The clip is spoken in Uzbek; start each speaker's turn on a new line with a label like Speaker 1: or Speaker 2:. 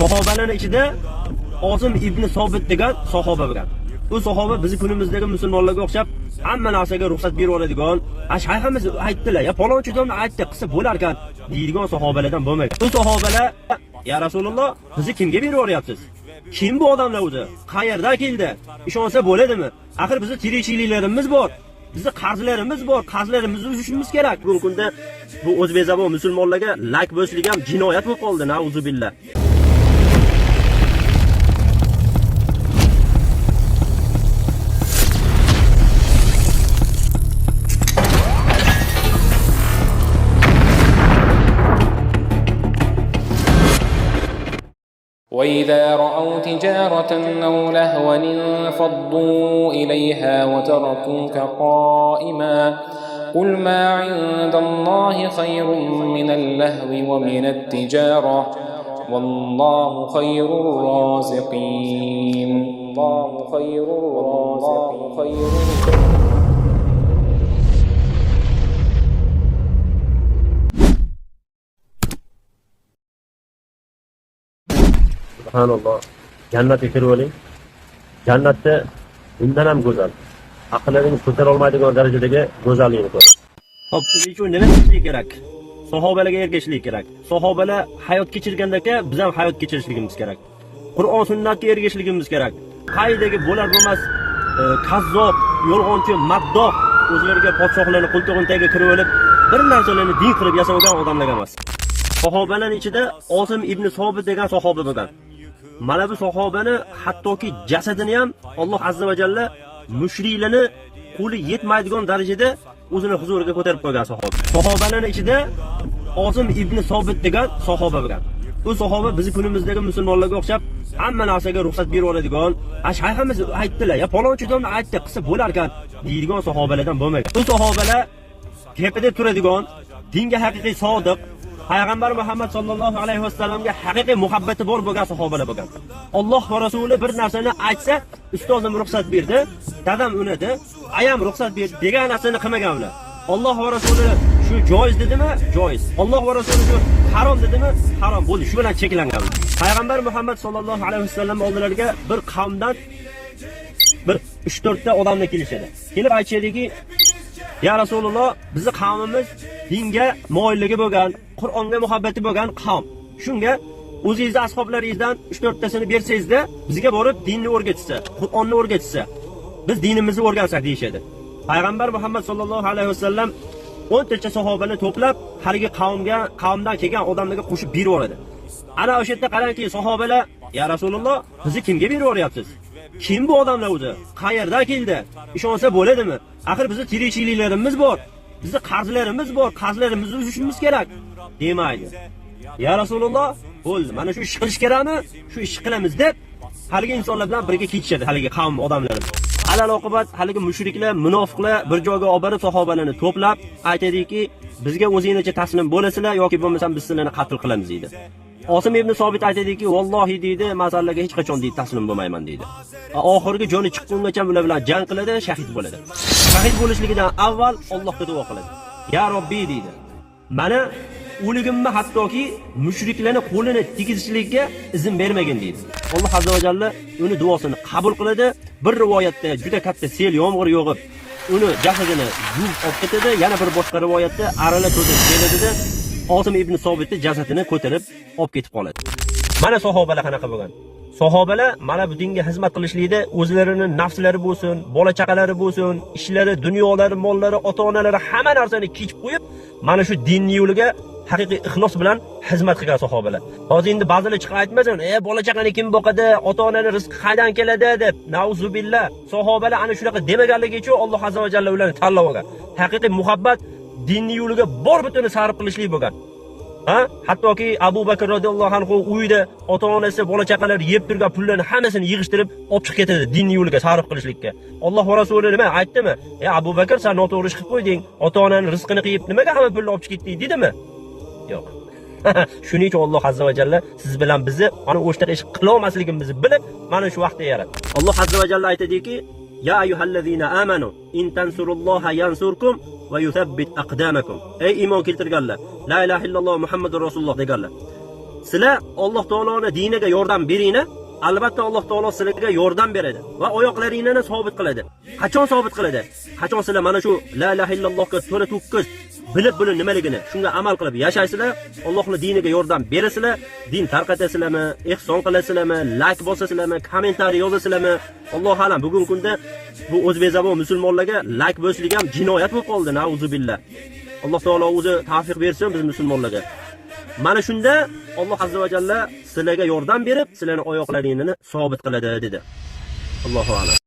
Speaker 1: Sahobalarning ichida Osim ibn Sobit degan sahoba bo'lgan. U sahoba bizi kunimizdagi musulmonlarga o'xshab hamma narsaga ruxsat berib oladigan, shayximiz aytdilar, ya falonchi domni aytdi, qilsa bo'lar ekan deydigan sahobalardan bo'lmagan. U sahobalar, ya Rasululloh, bizni kimga berib o'ryapsiz? Kim bu odamlar o'zi? Qayerdan keldi? Ishonsa bo'ladimi? Axir bizni tirikchiliklarimiz bor. Bizni qarzlarimiz bor, qarzlarimizni uzishimiz kerak. Bu kunda bu o'zbek zabon musulmonlarga lak bo'slik ham jinoyat bo'lib qoldi, nauzubillah.
Speaker 2: وإذا رأوا تجارة أو لهوا انفضوا إليها وتركوك قائما قل ما عند الله خير من اللهو ومن التجارة والله خير الرازقين. الله خير الرازقين.
Speaker 1: Subhanalloh. Jannatga kirib oling. Jannatda undan ham go'zal. Aqllaringiz ko'tara olmaydigan darajadagi go'zallikni ko'ring. Xo'p, shuning uchun nima qilishlik kerak? Sahobalarga ergashishlik kerak. Sahobalar hayot kechirgandaka biz ham hayot kechirishligimiz kerak. Qur'on sunnatga ergashishligimiz kerak. Qaydagi bo'lar bo'lmas kazzob, yolg'onchi, maddoh o'zlariga podshohlarni qo'ltig'ining tagiga kirib olib, bir narsalarni din qilib yasamagan odamlar emas. Sahobalarning ichida Osim ibn Sobit degan sahoba bo'lgan. Mana bu sahobani hattoki jasadini ham Alloh azza va jalla mushriklarni qo'li yetmaydigan darajada o'zini huzuriga ko'tarib qo'ygan sahoba. Sahobalarning ichida Osim ibn Sobit degan sahoba bo'lgan. Bu sahoba bizi kunimizdagi musulmonlarga o'xshab hamma narsaga ruxsat berib oladigan, shayximiz aytdilar, ya falonchi domni aytdi, qilsa bo'lar ekan deydigan sahobalardan bo'lmagan. Bu sahobalar tepida turadigan, dinga haqiqiy sodiq, Payg'ambar Muhammad sallallohu alayhi vasallamga haqiqiy muhabbati bor bo'lgan sahobalar bo'lgan. Alloh va Rasuli bir narsani aytsa, ustozim ruxsat berdi, dadam unadi, ayam ruxsat berdi degan narsani qilmagan ular. Alloh va Rasuli shu joiz dedimi? Joiz. Alloh va Rasuli shu harom dedimi? Harom bo'ldi. Shu bilan cheklangan. Payg'ambar Muhammad sallallohu alayhi vasallam oldilariga bir qavmdan bir 3-4 ta odamlar kelishadi. Kelib aytishadiki, ya Rasululloh, bizni qavmimiz dinga moyilligi bo'lgan, Qur'onga muhabbati bo'lgan qavm. Shunga o'zingiz ashoblaringizdan 3-4 tasini bersangizda, bizga borib dinni o'rgatsa, Qur'onni o'rgatsa, biz dinimizni o'rgansak deyshadi. Payg'ambar Muhammad sallallohu alayhi vasallam 10 tacha sahobani to'plab, haligi qavmdan kelgan odamlarga qo'shib berib yuboradi. Ana o'sha yerda qarangki, sahobalar, ya Rasululloh, bizni kimga berib yuboryapsiz? Kim bu odamlar o'zi? Qayerdan keldi? Ishonsa bo'ladimi? Axir bizni tirikchiliklarimiz bor. Bizni qarzlarimiz bor, qarzlarimizni uzishimiz kerak. Demaydi. Ya Rasululloh, bo'ldi. Mana shu ish qilish kerakmi? Shu ish qilamiz deb haligi insonlar bilan birga ketishadi, haligi qavm odamlari. Alal oqibat haligi mushriklar, munofiqlar bir joyga olib borib sahobalarni to'plab aytadiki, bizga o'zingizcha taslim bo'lasizlar yoki bo'lmasam biz sizlarni qatl qilamiz deydi. Osim ibn Sobit aytadiki, vallohi deydi, masalaga hech qachon deydi taslim bo'lmayman deydi. Oxirgi joni chiqqungacha ular bilan jang qiladi, shahid bo'ladi. Shahid bo'lishligidan avval Allohga duo qiladi. Ya Robbiy deydi. Mana o'ligimni hattoki mushriklarning qo'lini tegizishlikka izn bermagin deydi. Alloh azza va jalla uni duosini qabul qiladi. Bir rivoyatda juda katta sel yomg'ir yog'ib, uni jasadini yuvib olib ketadi. Yana bir boshqa rivoyatda arala to'zib keladi-da, Osim ibn Sobitni jasadini ko'tarib olib ketib qoladi. Mana sahobalar qanaqa bo'lgan? Sahobalar mana bu dinga xizmat qilishlikda o'zlarining nafslari bo'lsin, bola chaqalari bo'lsin, ishlari, dunyolari, mollari, ota-onalari hamma narsani kechib qo'yib, mana shu dinning yo'liga haqiqiy ixlos bilan xizmat qilgan sahobalar. Hozir endi ba'zilar chiqib aytmasin, bola chaqani kim boqadi, ota-onaning rizqi qaydan keladi deb. Nauzubillah. Sahobalar ana shunaqa demaganligi uchun Alloh azza va jalla ularni tanlab olgan. Haqiqiy muhabbat dinning yo'liga bor bitini sarf qilishlik bo'lgan. Hattoki Abu Bakr radhiyallohu anhu uyida ota-onasi, bola chaqalari yeb turgan pullarni hammasini yig'ishtirib olib chiqib ketadi dinning yo'liga sarf qilishlikka. Alloh va Rasuli nima aytdimi? Abu Bakr, sen noto'g'ri ish qilib qo'yding. Ota-onaning rizqini qiyib nimaga hamma pulni olib chiqib ketding, dedimi? Yo'q. Shuning uchun Alloh azza va jalla siz bilan bizni ana o'shtaqa ish qila olmasligimizni bilib, mana shu vaqtda yaratdi. Alloh azza va jalla aytadiki, ya ayyuhallazina amanu in tansurulloha yansurkum va yuthabbit aqdamakum. Ey iymon keltirganlar, la ilaha illalloh Muhammadur rasululloh deganlar. Sizlar Alloh taoloning diniga yordam beringlar. Albatta Alloh taolo sizlarga yordam beradi va oyoqlaringni sobit qiladi. Qachon sobit qiladi? Qachon sizlar mana shu la ilaha illallohga to'la to'kkiz bilib bilib nimaligini shunga amal qilib yashaysizlar, Allohning diniga yordam berasizlar, din tarqatasizlarmi, ihson qilasizlarmi, like bosasizlarmi, kommentariy yozasizlarmi? Alloh alam bugungi kunda bu o'zbek zamon musulmonlarga like bosishlik ham jinoyat bo'lib qoldi, nauzubillah. Alloh taolo o'zi tavfiq bersin biz musulmonlarga. Mana shunda Alloh azza va jalla sizlarga yordam berib, sizlarning oyoqlaringizni sobit qiladi dedi. Allohu a'lam.